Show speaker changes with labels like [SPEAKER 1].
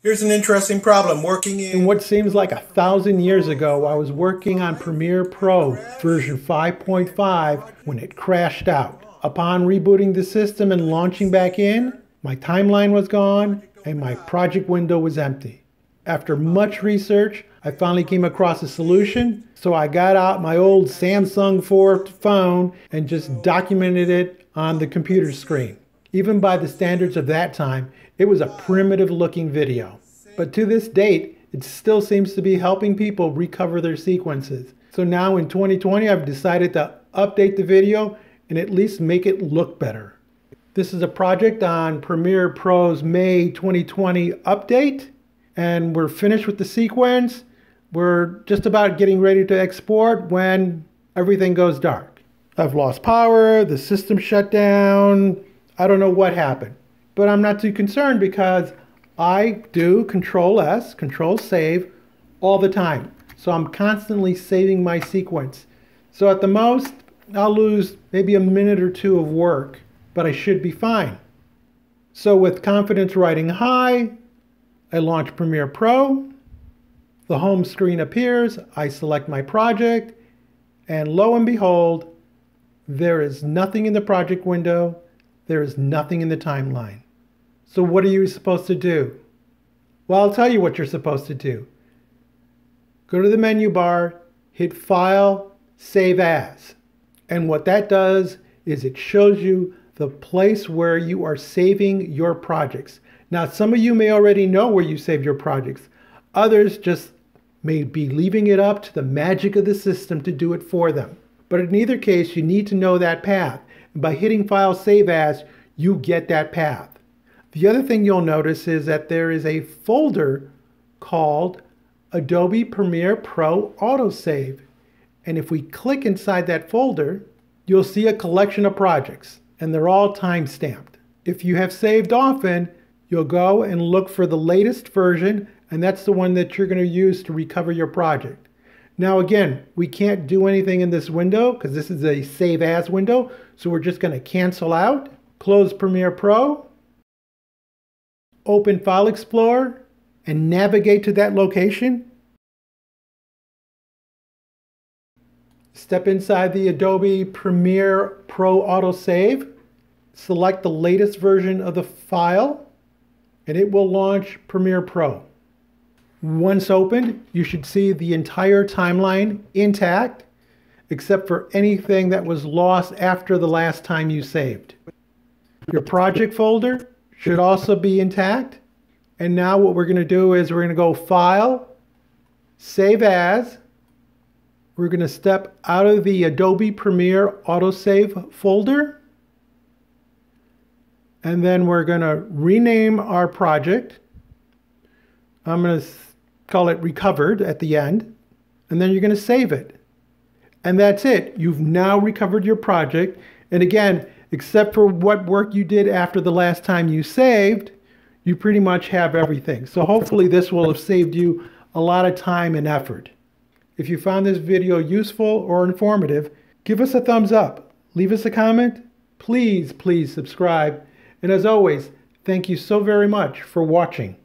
[SPEAKER 1] Here's an interesting problem. Working in
[SPEAKER 2] what seems like 1,000 years ago, I was working on Premiere Pro version 5.5 when it crashed out. Upon rebooting the system and launching back in, my timeline was gone and my project window was empty. After much research, I finally came across a solution, so I got out my old Samsung 4 phone and just documented it on the computer screen. Even by the standards of that time, it was a primitive looking video. But to this date, it still seems to be helping people recover their sequences. So now in 2020, I've decided to update the video and at least make it look better. This is a project on Premiere Pro's May 2020 update, and we're finished with the sequence. We're just about getting ready to export when everything goes dark. I've lost power, the system shut down, I don't know what happened. But I'm not too concerned because I do Control-S, Control-Save all the time. So I'm constantly saving my sequence. So at the most, I'll lose maybe a minute or two of work, but I should be fine. So with confidence riding high, I launch Premiere Pro. The home screen appears, I select my project, and lo and behold, there is nothing in the project window, there is nothing in the timeline. So what are you supposed to do? Well, I'll tell you what you're supposed to do. Go to the menu bar, hit File, Save As. And what that does is it shows you the place where you are saving your projects. Now, some of you may already know where you save your projects. Others just may be leaving it up to the magic of the system to do it for them. But in either case, you need to know that path. And by hitting File, Save As, you get that path. The other thing you'll notice is that there is a folder called Adobe Premiere Pro Autosave. And if we click inside that folder, you'll see a collection of projects, and they're all time-stamped. If you have saved often, you'll go and look for the latest version, and that's the one that you're going to use to recover your project. Now again, we can't do anything in this window because this is a Save As window, so we're just going to cancel out, close Premiere Pro, open File Explorer, and navigate to that location. Step inside the Adobe Premiere Pro Autosave, select the latest version of the file, and it will launch Premiere Pro. Once opened, you should see the entire timeline intact, except for anything that was lost after the last time you saved. Your project folder should also be intact. And now what we're going to do is we're going to go File, Save As. We're going to step out of the Adobe Premiere Autosave folder. And then we're going to rename our project. I'm going to call it Recovered at the end. And then you're going to save it. And that's it. You've now recovered your project. And again, except for what work you did after the last time you saved, you pretty much have everything. So hopefully this will have saved you a lot of time and effort. If you found this video useful or informative, give us a thumbs up, leave us a comment, please subscribe, and as always, thank you so very much for watching.